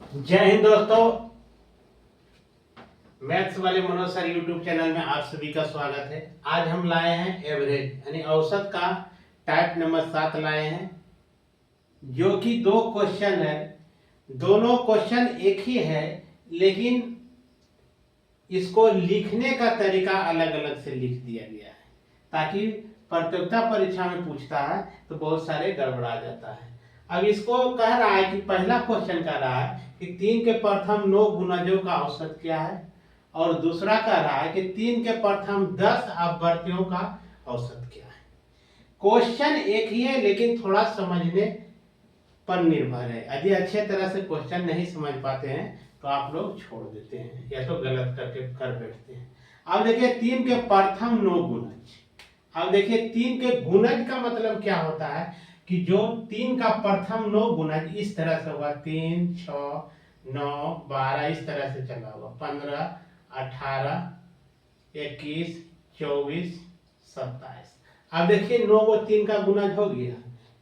जय हिंद दोस्तों। मैथ्स वाले मनोज सर यूट्यूब चैनल में आप सभी का स्वागत है। आज हम लाए हैं एवरेज यानी औसत का टाइप नंबर 7 लाए हैं, जो कि दो क्वेश्चन है। दोनों क्वेश्चन एक ही है, लेकिन इसको लिखने का तरीका अलग अलग से लिख दिया गया है, ताकि प्रतियोगिता परीक्षा में पूछता है तो बहुत सारे गड़बड़ा जाता है। अब इसको कह रहा है कि पहला क्वेश्चन कह रहा है कि 3 के प्रथम 9 गुणजों का औसत क्या है, और दूसरा कह रहा है कि 3 के प्रथम 10 अपवर्तियों का औसत क्या है। क्वेश्चन एक ही है, लेकिन थोड़ा समझने पर निर्भर है। यदि अच्छे तरह से क्वेश्चन नहीं समझ पाते हैं तो आप लोग छोड़ देते हैं या तो गलत करके कर बैठते हैं। अब देखिए 3 के प्रथम 9 गुणज। अब देखिए 3 के गुणज का मतलब क्या होता है कि जो 3 का प्रथम 9 गुणज इस तरह से होगा, 3 6 9 12 इस तरह से चला होगा, 15 18 21 24 27। अब देखिए 9 को 3 का गुणज हो गया,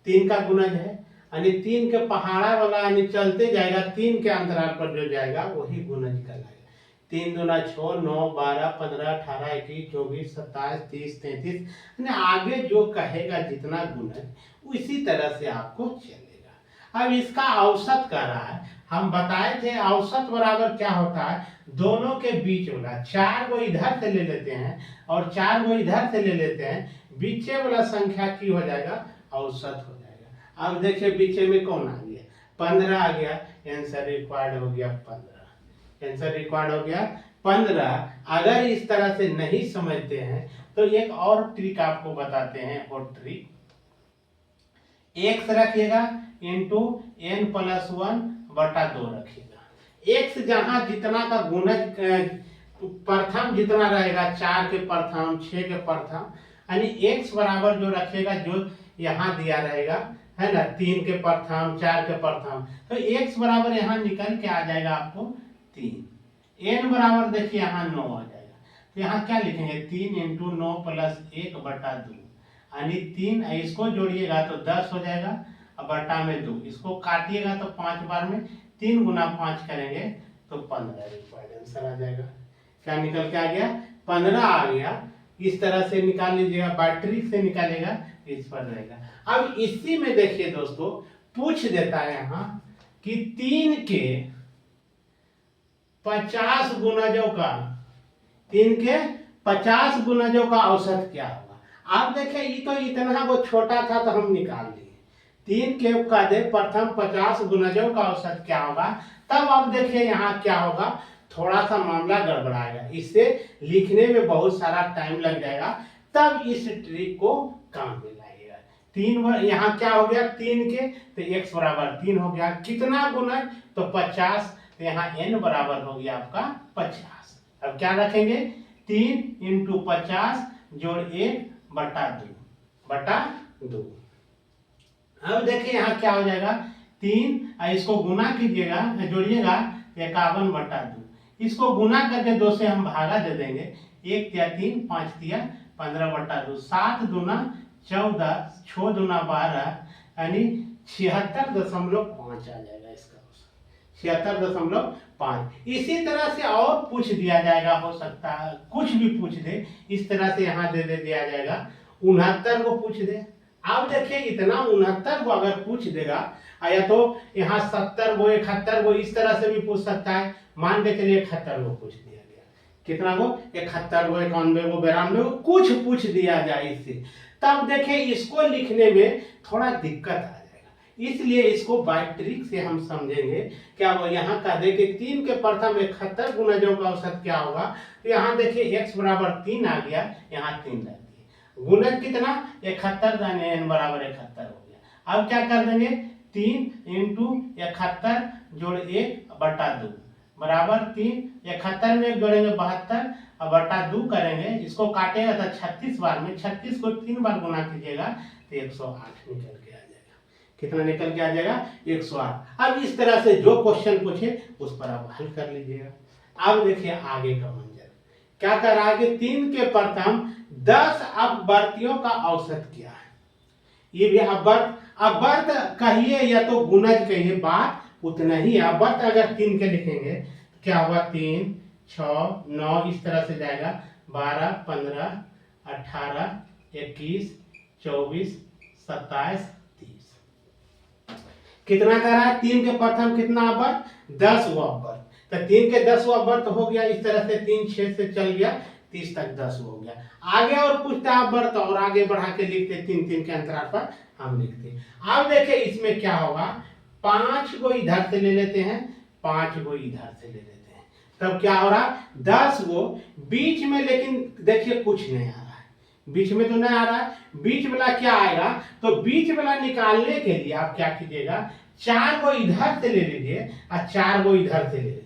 3 का गुणज है यानी 3 के पहाड़ा वाला यानी चलते जाएगा, 3 के अंतराल पर जो जाएगा वही गुणज कहलाएगा। 3 दूना 6 9 12 15 18 21 24 27 30 33 यानी आगे जो कहेगा जितना गुणज उसी तरह से आपको चलेगा। अब इसका औसत कर रहा है, हम बताए थे औसत बराबर क्या होता है, दोनों के बीच वाला। 4 को इधर से ले लेते हैं और 4 को इधर से ले लेते हैं, बीचे वाला संख्या की हो जाएगा, औसत हो जाएगा। अब देखिए बीचे में कौन आ गया, 15 आ गया, आंसर रिक्वायर्ड हो गया 15। आंसर रिक्वायर्ड हो गया 15। अगर इस तरह से नहीं समझते हैं तो एक और ट्रिक आपको बताते हैं। और ट्रिक एक्स रखिएगा इंटू n+1 बटा 2 रखिएगा। एक्स जहां जितना का गुणज प्रथम जितना रहेगा, 4 के प्रथम 6 के प्रथम, यानी एक्स बराबर जो रखिएगा जो यहाँ दिया रहेगा है ना, 3 के प्रथम 4 के प्रथम, तो एक्स बराबर यहाँ निकल के आ जाएगा आपको 3। एन बराबर देखिए यहाँ 9 आ जाएगा, तो यहाँ क्या लिखेंगे 3 इंटू 9 प्लस 1 बटा 2, यानी 3। इसको जोड़िएगा तो 10 हो जाएगा, अब बटा में 2, इसको काटिएगा तो 5 बार में 3 गुना 5 करेंगे तो 15 रिक्वायर्ड आंसर आ जाएगा। क्या निकल के आ गया, 15 आ गया। इस तरह से निकाल लीजिएगा, बैट्रिक से निकालेगा इस पर रहेगा। अब इसी में देखिए दोस्तों पूछ देता है यहाँ कि 3 के 50 गुणजों का, 3 के 50 गुणजों का औसत क्या होगा। आप देखिए ये तो इतना वो छोटा था तो हम निकाल लिए, 3 के का दे प्रथम 50 गुणजों का औसत क्या होगा। तब अब देखिए यहाँ क्या होगा, थोड़ा सा मामला गड़बड़ाएगा, इससे लिखने में बहुत सारा टाइम लग जाएगा। तब इस ट्रिक को काम में लाइएगा। 3 यहाँ क्या हो गया, 3 के तो x बराबर 3 हो गया, कितना गुणज तो 50, तो यहाँ n बराबर हो गया आपका 50। अब क्या रखेंगे 3 इंटू 50 जोड़ 1 बटा 2। अब देखिए यहाँ क्या हो जाएगा, 3 इसको गुना कीजिएगा, जोड़िएगा 51 बटा 2, इसको गुना करके 2 से हम भागा दे देंगे, 1 तिया 3 5 तिया 15 बटा 2, 7 दूना 14 6 दूना 12, यानी 76.5 आ जाएगा इसका, 76.5। इसी तरह से और पूछ दिया जाएगा, हो सकता है कुछ भी पूछ दे, इस तरह से यहाँ दे दिया जाएगा 69 को पूछ दे। अब देखिए इतना 69 को अगर पूछ देगा, या तो यहाँ 70 को 71 को इस तरह से भी पूछ सकता है। मान के चलिए 71 को पूछ दिया गया, कितना को 71 को 91 को 92 को कुछ पूछ दिया जाए इससे, तब देखिए इसको लिखने में थोड़ा दिक्कत आ जाएगा। इसलिए इसको बाय ट्रिक से हम समझेंगे। क्या वो यहाँ का देखिए 3 के प्रथम 71 गुणजों का औसत क्या होगा, तो यहाँ देखिए x बराबर 3 आ गया, यहाँ 3 लग गया, गुणज कितना 71 यानी n बराबर 71 हो गया। अब क्या कर देंगे 3 इंटू 71 जोड़ 1 बटा 2 बराबर 3, 71 में जोड़ेंगे 72 और बटा 2 करेंगे, इसको काटेगा तो 36 बार में, 36 को 3 बार गुना कीजिएगा तो 108 निकल के आ जाएगा। कितना निकल के आ जाएगा 108। अब इस तरह से जो क्वेश्चन पूछे उस पर आप हल कर लीजिएगा। अब देखिए आगे का मंजर क्या कर रहा है कि 3 के प्रथम 10 अपवर्तियों का औसत क्या है। ये भी अपवर्त कहिए या तो गुणज कहिए, बात उतना ही अवर्त अगर 3 के लिखेंगे तो क्या होगा, 3, 6, 9 इस तरह से जाएगा, 12, 15, 18, 21, 24, 27, 30। कितना कर रहा है, 3 के प्रथम कितना अवर्त, 10 अवर्त। तो 3 के 10 अवर्त हो गया, इस तरह से 3 6 से चल गया, 30 तक 10 हो गया। आगे और पूछता है अवर्त और आगे बढ़ा के लिखते, 3 के अंतराल पर हम लिखते। अब देखिए इसमें क्या होगा, 5 को इधर से ले लेते हैं, 5 को इधर से ले लेते हैं, तब क्या हो रहा, 10 को बीच में, लेकिन देखिए कुछ नहीं आ रहा है, बीच में तो नहीं आ रहा है, बीच वाला क्या आएगा, तो बीच वाला निकालने के लिए आप क्या कीजिएगा, 4 को इधर से ले लीजिए और 4 को इधर से ले लीजिए।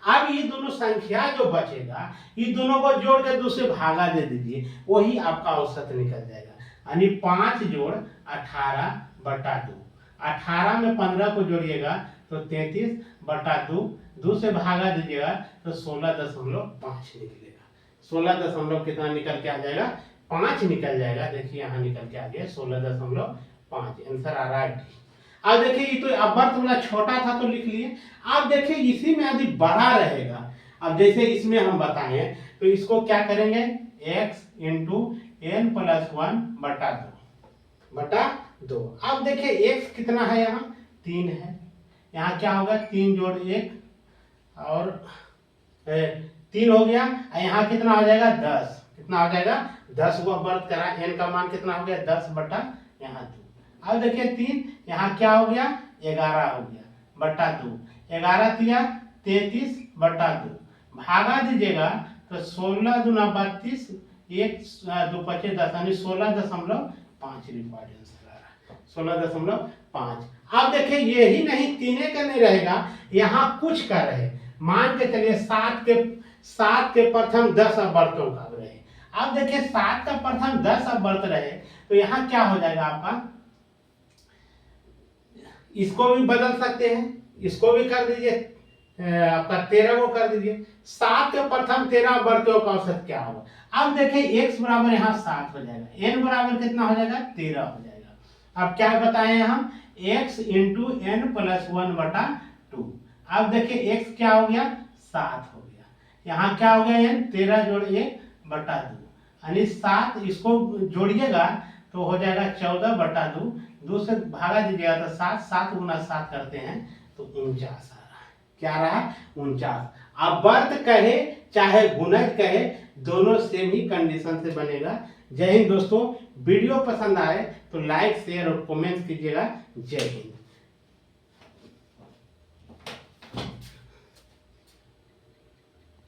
अब ये दोनों संख्या जो बचेगा, ये दोनों को जोड़ के दूसरे भागा दे दीजिए, वही आपका औसत निकल जाएगा। यानी 5 जोड़ 18/2, 18 में 15 को जोड़िएगा तो 33/2, 2 से भागा दीजिएगा तो 16.5 निकलेगा। 16 कितना निकल के आ जाएगा, 5 निकल जाएगा। देखिए यहाँ निकल के आ गया 16.5, आंसर आ रहा है डी। अब देखिए ये तो अवर्त वाला छोटा था तो लिख लिए। अब देखिए इसी में यदि बड़ा रहेगा, अब जैसे इसमें हम बताएं तो इसको क्या करेंगे, x × n + 1/2। अब देखिए x कितना है, यहाँ 3 है, यहाँ क्या होगा, 3 जोड़ 1 और 3 हो गया, यहाँ कितना हो जाएगा, 10। कितना हो जाएगा, 10 को अवर्त करा, n का मान कितना हो गया, 10/2। अब देखिए 3, यहाँ क्या हो गया, 11 हो गया /2, 11 तिया 33/2, भागा दीजिएगा तो 16 दूना 32, 1 2 5 10, यानी 16.5 रिकॉर्ड आंसर आ रहा है, 16.5। अब देखिए यही नहीं, 3 का नहीं रहेगा, यहाँ कुछ का रहे, मान के चलिए 7 के प्रथम 10 अवर्तों का रहे। अब देखिए 7 का प्रथम 10 अवर्त रहे तो यहाँ क्या हो जाएगा आपका, इसको भी बदल सकते हैं, इसको भी कर दीजिए, आपका 13 को कर दीजिए। 7 के प्रथम 13 अवर्तों का औसत क्या होगा, अब देखिए x बराबर यहाँ 7 हो जाएगा, n बराबर कितना हो जाएगा, 13 हो जाएगा। अब क्या बताए हम, x × n + 1/2। अब देखिए x क्या हो गया, 7 हो गया, यहाँ क्या हो गया, n 13 जोड़ 1/2, यानी 7, इसको जोड़िएगा तो हो जाएगा 14/2, 2 से भागा दीजिएगा तो 7, 7 × 7 करते हैं तो 49 आ रहा है। क्या रहा, 49। अब वर्त कहे चाहे गुणज कहे, दोनों सेम ही कंडीशन से बनेगा। जय हिंद दोस्तों, वीडियो पसंद आए तो लाइक शेयर और कमेंट कीजिएगा। जय हिंद।